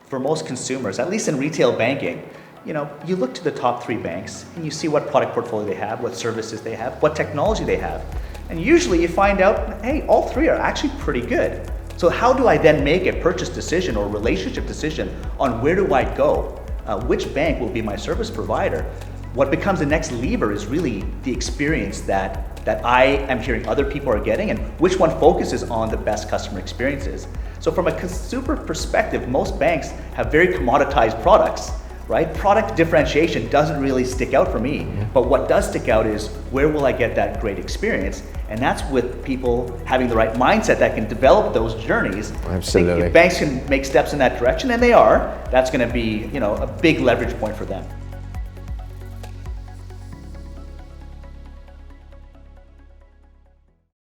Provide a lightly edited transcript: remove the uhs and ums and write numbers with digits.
for most consumers, at least in retail banking, you look to the top 3 banks and you see what product portfolio they have, what services they have, what technology they have. And usually you find out, hey, all 3 are actually pretty good. So how do I then make a purchase decision or relationship decision on where do I go? Which bank will be my service provider? What becomes the next lever is really the experience that I am hearing other people are getting, and which one focuses on the best customer experiences. So from a consumer perspective, most banks have very commoditized products, right? Product differentiation doesn't really stick out for me, but what does stick out is where will I get that great experience? And that's with people having the right mindset that can develop those journeys. Absolutely. If banks can make steps in that direction, and they are, that's going to be a big leverage point for them.